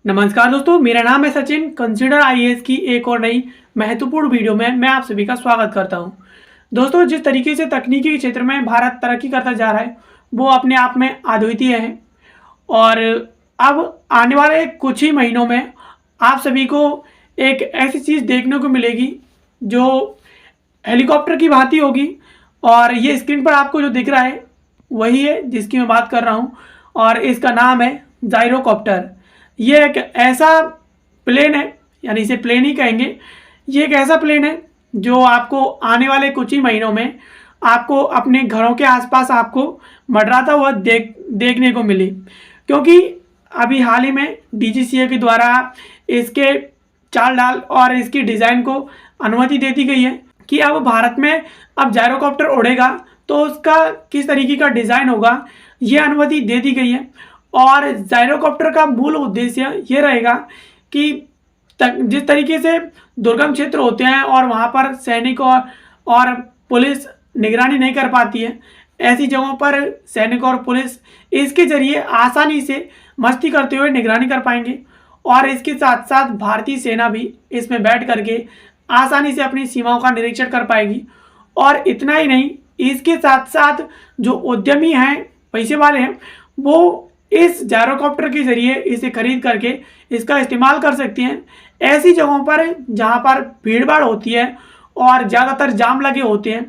नमस्कार दोस्तों, मेरा नाम है सचिन। कंसीडर आईएएस की एक और नई महत्वपूर्ण वीडियो में मैं आप सभी का स्वागत करता हूं। दोस्तों, जिस तरीके से तकनीकी के क्षेत्र में भारत तरक्की करता जा रहा है वो अपने आप में अद्वितीय है। और अब आने वाले कुछ ही महीनों में आप सभी को एक ऐसी चीज़ देखने को मिलेगी जो हेलीकॉप्टर की भांति होगी। और ये स्क्रीन पर आपको जो दिख रहा है वही है जिसकी मैं बात कर रहा हूँ, और इसका नाम है जायरोकॉप्टर। ये एक ऐसा प्लेन है, यानी इसे प्लेन ही कहेंगे। ये एक ऐसा प्लेन है जो आपको आने वाले कुछ ही महीनों में आपको अपने घरों के आसपास आपको मंडराता हुआ देखने को मिली, क्योंकि अभी हाल ही में डीजीसीए के द्वारा इसके चाल डाल और इसकी डिज़ाइन को अनुमति दे दी गई है कि अब भारत में अब जायरोकॉप्टर उड़ेगा तो उसका किस तरीके का डिज़ाइन होगा, ये अनुमति दे दी गई है। और जायरोकॉप्टर का मूल उद्देश्य ये रहेगा कि जिस तरीके से दुर्गम क्षेत्र होते हैं और वहाँ पर सैनिक और पुलिस निगरानी नहीं कर पाती है, ऐसी जगहों पर सैनिक और पुलिस इसके ज़रिए आसानी से मस्ती करते हुए निगरानी कर पाएंगे। और इसके साथ साथ भारतीय सेना भी इसमें बैठ करके आसानी से अपनी सीमाओं का निरीक्षण कर पाएगी। और इतना ही नहीं, इसके साथ साथ जो उद्यमी हैं, पैसे वाले हैं, वो इस जायरोकॉप्टर के जरिए इसे खरीद करके इसका इस्तेमाल कर सकती हैं ऐसी जगहों पर जहां पर भीड़ भाड़ होती है और ज़्यादातर जाम लगे होते हैं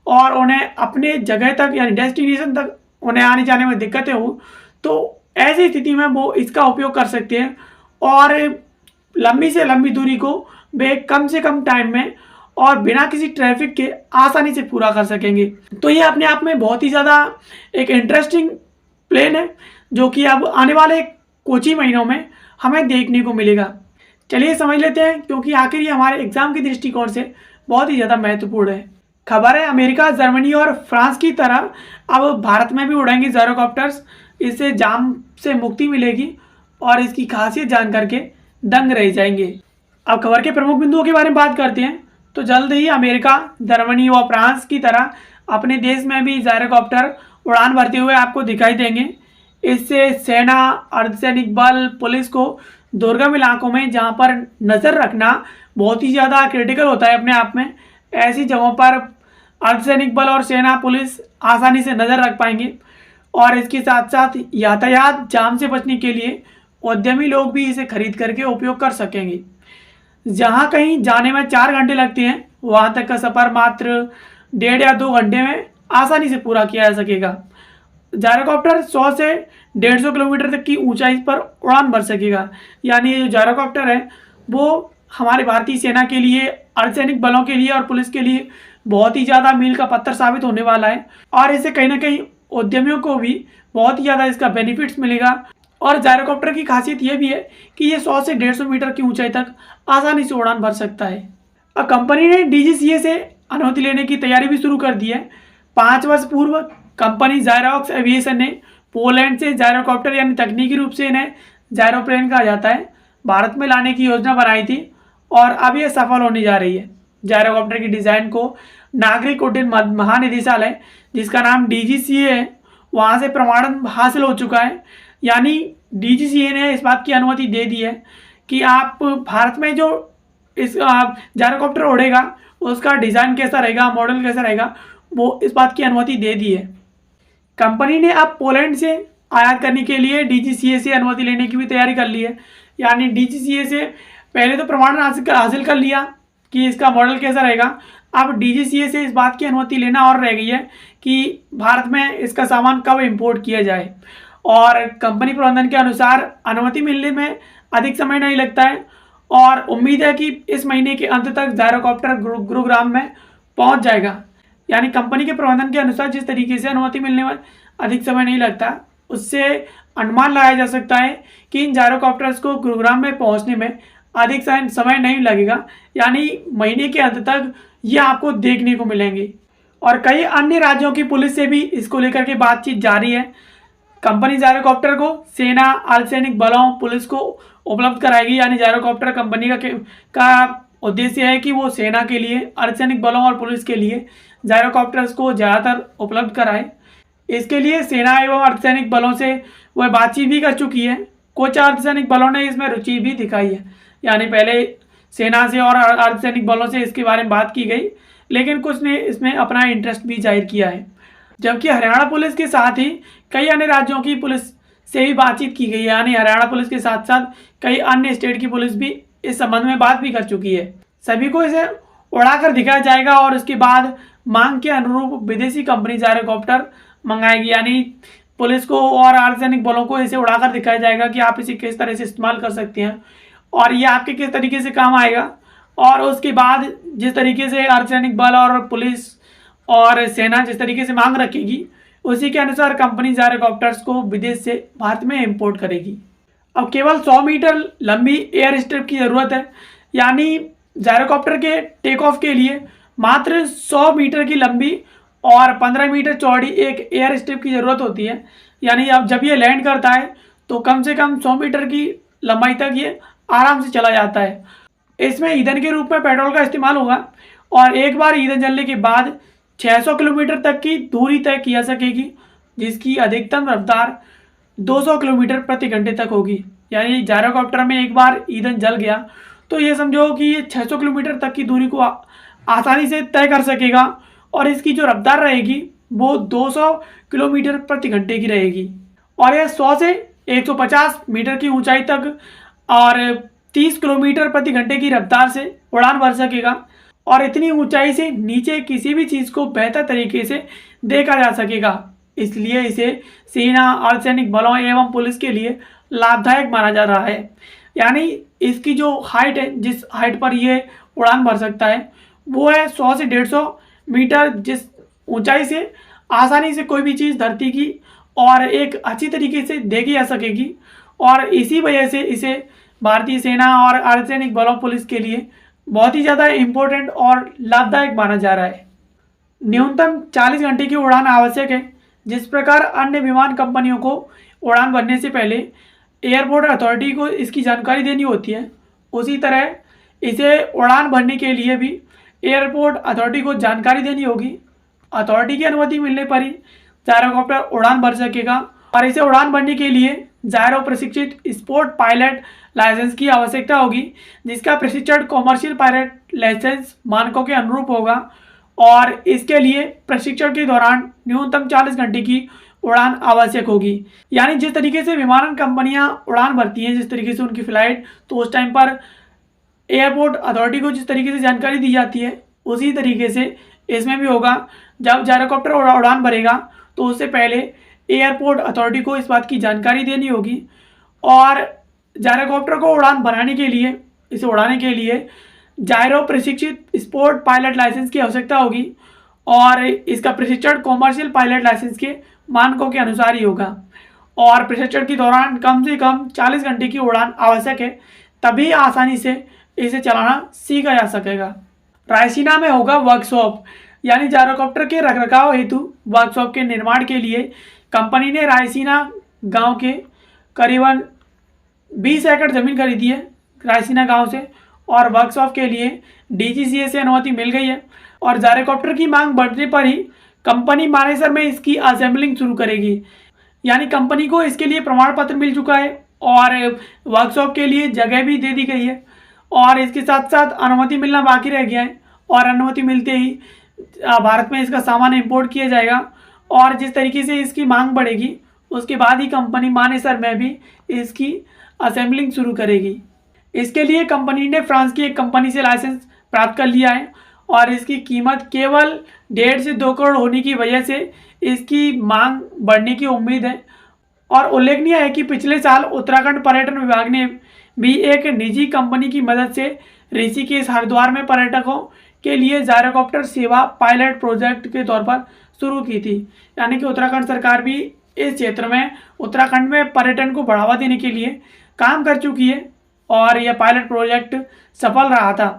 और उन्हें अपने जगह तक यानी डेस्टिनेशन तक उन्हें आने जाने में दिक्कतें हो, तो ऐसी स्थिति में वो इसका उपयोग कर सकते हैं और लंबी से लंबी दूरी को वे कम से कम टाइम में और बिना किसी ट्रैफिक के आसानी से पूरा कर सकेंगे। तो ये अपने आप में बहुत ही ज़्यादा एक इंटरेस्टिंग प्लेन है जो कि अब आने वाले कुछ ही महीनों में हमें देखने को मिलेगा। चलिए समझ लेते हैं, क्योंकि आखिर ये हमारे एग्जाम के दृष्टिकोण से बहुत ही ज़्यादा महत्वपूर्ण है। खबर है अमेरिका, जर्मनी और फ्रांस की तरह अब भारत में भी उड़ेंगे जायरोकॉप्टर्स। इससे जाम से मुक्ति मिलेगी और इसकी खासियत जान करके दंग रह जाएंगे। अब खबर के प्रमुख बिंदुओं के बारे में बात करते हैं। तो जल्द ही अमेरिका, जर्मनी और फ्रांस की तरह अपने देश में भी जायरोकॉप्टर उड़ान भरते हुए आपको दिखाई देंगे। इससे सेना, अर्धसैनिक बल, पुलिस को दुर्गम इलाकों में जहां पर नज़र रखना बहुत ही ज़्यादा क्रिटिकल होता है अपने आप में, ऐसी जगहों पर अर्धसैनिक बल और सेना, पुलिस आसानी से नज़र रख पाएंगे। और इसके साथ साथ यातायात जाम से बचने के लिए उद्यमी लोग भी इसे खरीद करके उपयोग कर सकेंगे। जहां कहीं जाने में 4 घंटे लगते हैं, वहां तक का सफ़र मात्र 1.5 या 2 घंटे में आसानी से पूरा किया जा सकेगा। जायरोकॉप्टर 100 से 150 किलोमीटर तक की ऊंचाई पर उड़ान भर सकेगा। यानी ये जो जायरोकॉप्टर है वो हमारे भारतीय सेना के लिए, अर्धसैनिक बलों के लिए और पुलिस के लिए बहुत ही ज़्यादा मील का पत्थर साबित होने वाला है। और इससे कहीं ना कहीं उद्यमियों को भी बहुत ही ज़्यादा इसका बेनिफिट्स मिलेगा। और जायरोकॉप्टर की खासियत ये भी है कि ये 100 से 150 मीटर की ऊंचाई तक आसानी से उड़ान भर सकता है। अब कंपनी ने डीजीसीए से अनुमति लेने की तैयारी भी शुरू कर दी है। 5 वर्ष पूर्व कंपनी जायरोक्स एविएशन ने पोलैंड से जायरोकॉप्टर, यानी तकनीकी रूप से इन्हें जायरोप्लेन कहा जाता है, भारत में लाने की योजना बनाई थी और अब यह सफल होने जा रही है। जायरोकॉप्टर की डिज़ाइन को नागरिक उड्डयन महानिदेशालय, जिसका नाम डीजीसीए है, वहाँ से प्रमाणन हासिल हो चुका है। यानी डीजीसीए ने इस बात की अनुमति दे दी है कि आप भारत में जो इस जायरोकॉप्टर उड़ेगा उसका डिज़ाइन कैसा रहेगा, मॉडल कैसा रहेगा, वो इस बात की अनुमति दे दी है। कंपनी ने अब पोलैंड से आयात करने के लिए डीजीसीए से अनुमति लेने की भी तैयारी कर ली है। यानी डीजीसीए से पहले तो प्रमाणन हासिल कर लिया कि इसका मॉडल कैसा रहेगा, अब डीजीसीए से इस बात की अनुमति लेना और रह गई है कि भारत में इसका सामान कब इंपोर्ट किया जाए। और कंपनी प्रबंधन के अनुसार अनुमति मिलने में अधिक समय नहीं लगता है और उम्मीद है कि इस महीने के अंत तक जायरोकॉप्टर गुरुग्राम में पहुंच जाएगा। यानी कंपनी के प्रबंधन के अनुसार जिस तरीके से अनुमति मिलने में अधिक समय नहीं लगता, उससे अनुमान लगाया जा सकता है कि इन जायरोकॉप्टर्स को गुरुग्राम में पहुंचने में अधिक समय नहीं लगेगा। यानी महीने के अंत तक ये आपको देखने को मिलेंगे। और कई अन्य राज्यों की पुलिस से भी इसको लेकर के बातचीत जारी है। कंपनी जायरोकॉप्टर को सेना, अर्धसैनिक बलों, पुलिस को उपलब्ध कराएगी। यानी जायरोकॉप्टर कंपनी का उद्देश्य है कि वो सेना के लिए, अर्धसैनिक बलों और पुलिस के लिए जायरोकॉप्टर्स को ज़्यादातर उपलब्ध कराए। इसके लिए सेना एवं अर्धसैनिक बलों से वह बातचीत भी कर चुकी है। कुछ अर्धसैनिक बलों ने इसमें रुचि भी दिखाई है। यानी पहले सेना से और अर्धसैनिक बलों से इसके बारे में बात की गई, लेकिन कुछ ने इसमें अपना इंटरेस्ट भी जाहिर किया है। जबकि हरियाणा पुलिस के साथ ही कई अन्य राज्यों की पुलिस से भी बातचीत की गई है। यानी हरियाणा पुलिस के साथ साथ कई अन्य स्टेट की पुलिस भी इस संबंध में बात भी कर चुकी है। सभी को इसे उड़ाकर दिखाया जाएगा और उसके बाद मांग के अनुरूप विदेशी कंपनी जायरोकॉप्टर मंगाएगी। यानी पुलिस को और अर्धसैनिक बलों को इसे उड़ाकर दिखाया जाएगा कि आप इसे किस तरह से इस्तेमाल कर सकते हैं और ये आपके किस तरीके से काम आएगा। और उसके बाद जिस तरीके से अर्धसैनिक बल और पुलिस और सेना जिस तरीके से मांग रखेगी, उसी के अनुसार कंपनी जायरोकॉप्टर्स को विदेश से भारत में इंपोर्ट करेगी। अब केवल 100 मीटर लंबी एयर स्ट्रिप की ज़रूरत है। यानी जायरोकॉप्टर के टेक ऑफ के लिए मात्र 100 मीटर की लंबी और 15 मीटर चौड़ी एक एयर स्ट्रिप की ज़रूरत होती है। यानी अब जब ये लैंड करता है तो कम से कम 100 मीटर की लंबाई तक ये आराम से चला जाता है। इसमें ईंधन के रूप में पेट्रोल का इस्तेमाल होगा और एक बार ईंधन जलने के बाद 600 किलोमीटर तक की दूरी तय की जा सकेगी, जिसकी अधिकतम रफ्तार 200 किलोमीटर प्रति घंटे तक होगी। यानी जायरोकॉप्टर में एक बार ईंधन जल गया तो ये समझो कि ये 600 किलोमीटर तक की दूरी को आसानी से तय कर सकेगा और इसकी जो रफ्तार रहेगी वो 200 किलोमीटर प्रति घंटे की रहेगी। और यह 100 से 150 मीटर की ऊंचाई तक और 30 किलोमीटर प्रति घंटे की रफ्तार से उड़ान भर सकेगा और इतनी ऊंचाई से नीचे किसी भी चीज़ को बेहतर तरीके से देखा जा सकेगा। इसलिए इसे सेना, अर्धसैनिक बलों एवं पुलिस के लिए लाभदायक माना जा रहा है। यानी इसकी जो हाइट है, जिस हाइट पर ये उड़ान भर सकता है वो है 100 से 150 मीटर, जिस ऊंचाई से आसानी से कोई भी चीज़ धरती की और एक अच्छी तरीके से देखी जा सकेगी। और इसी वजह से इसे भारतीय सेना और अर्धसैनिक बलों पुलिस के लिए बहुत ही ज़्यादा इम्पोर्टेंट और लाभदायक माना जा रहा है। न्यूनतम 40 घंटे की उड़ान आवश्यक है। जिस प्रकार अन्य विमान कंपनियों को उड़ान भरने से पहले एयरपोर्ट अथॉरिटी को इसकी जानकारी देनी होती है, उसी तरह इसे उड़ान भरने के लिए भी एयरपोर्ट अथॉरिटी को जानकारी देनी होगी। अथॉरिटी की अनुमति मिलने पर ही जायरोकॉप्टर उड़ान भर सकेगा और इसे उड़ान भरने के लिए जायरो प्रशिक्षित स्पोर्ट पायलट लाइसेंस की आवश्यकता होगी, जिसका प्रशिक्षण कॉमर्शियल पायलट लाइसेंस मानकों के अनुरूप होगा। और इसके लिए प्रशिक्षण के दौरान न्यूनतम 40 घंटे की उड़ान आवश्यक होगी। यानी जिस तरीके से विमानन कंपनियां उड़ान भरती हैं, जिस तरीके से उनकी फ़्लाइट, तो उस टाइम पर एयरपोर्ट अथॉरिटी को जिस तरीके से जानकारी दी जाती है, उसी तरीके से इसमें भी होगा। जब जायरोकॉप्टर उड़ान भरेगा तो उससे पहले एयरपोर्ट अथॉरिटी को इस बात की जानकारी देनी होगी और जायरोकॉप्टर को उड़ान भराने के लिए, इसे उड़ाने के लिए जायरो प्रशिक्षित स्पोर्ट पायलट लाइसेंस की आवश्यकता होगी और इसका प्रशिक्षण कॉमर्शियल पायलट लाइसेंस के मानकों के अनुसार ही होगा। और प्रशिक्षण के दौरान कम से कम 40 घंटे की उड़ान आवश्यक है, तभी आसानी से इसे चलाना सीखा जा सकेगा। रायसीना में होगा वर्कशॉप। यानी जायरोकॉप्टर के रखरखाव हेतु वर्कशॉप के निर्माण के लिए कंपनी ने रायसीना गांव के करीबन 20 एकड़ ज़मीन खरीदी है रायसीना गांव से और वर्कशॉप के लिए डीजीसीए से अनुमति मिल गई है। और जायरोकॉप्टर की मांग बढ़ने पर ही कंपनी मानेसर में इसकी असेंबलिंग शुरू करेगी। यानी कंपनी को इसके लिए प्रमाण पत्र मिल चुका है और वर्कशॉप के लिए जगह भी दे दी गई है और इसके साथ साथ अनुमति मिलना बाकी रह गया है। और अनुमति मिलते ही भारत में इसका सामान इंपोर्ट किया जाएगा और जिस तरीके से इसकी मांग बढ़ेगी उसके बाद ही कंपनी मानेसर में भी इसकी असेंबलिंग शुरू करेगी। इसके लिए कंपनी ने फ्रांस की एक कंपनी से लाइसेंस प्राप्त कर लिया है और इसकी कीमत केवल 1.5 से 2 करोड़ होने की वजह से इसकी मांग बढ़ने की उम्मीद है। और उल्लेखनीय है कि पिछले साल उत्तराखंड पर्यटन विभाग ने भी एक निजी कंपनी की मदद से ऋषिकेश हरिद्वार में पर्यटकों के लिए जायरोकॉप्टर सेवा पायलट प्रोजेक्ट के तौर पर शुरू की थी। यानी कि उत्तराखंड सरकार भी इस क्षेत्र में उत्तराखंड में पर्यटन को बढ़ावा देने के लिए काम कर चुकी है और यह पायलट प्रोजेक्ट सफल रहा था।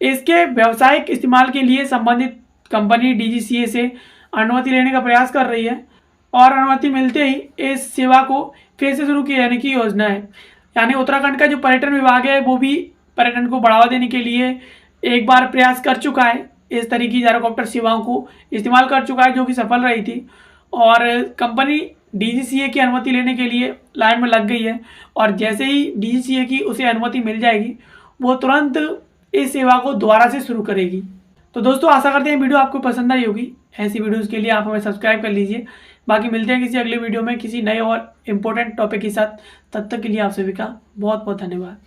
इसके व्यावसायिक इस्तेमाल के लिए संबंधित कंपनी डीजीसीए से अनुमति लेने का प्रयास कर रही है और अनुमति मिलते ही इस सेवा को फिर से शुरू किए जाने की योजना है। यानी उत्तराखंड का जो पर्यटन विभाग है वो भी पर्यटन को बढ़ावा देने के लिए एक बार प्रयास कर चुका है, इस तरह की जायरोकॉप्टर सेवाओं को इस्तेमाल कर चुका है जो कि सफल रही थी। और कंपनी डीजीसीए की अनुमति लेने के लिए लाइन में लग गई है और जैसे ही डीजीसीए की उसे अनुमति मिल जाएगी वो तुरंत इस सेवा को दोबारा से शुरू करेगी। तो दोस्तों आशा करते हैं वीडियो आपको पसंद आई होगी। ऐसी वीडियोस के लिए आप हमें सब्सक्राइब कर लीजिए। बाकी मिलते हैं किसी अगले वीडियो में किसी नए और इम्पोर्टेंट टॉपिक के साथ। तब तक के लिए आप सभी का बहुत बहुत धन्यवाद।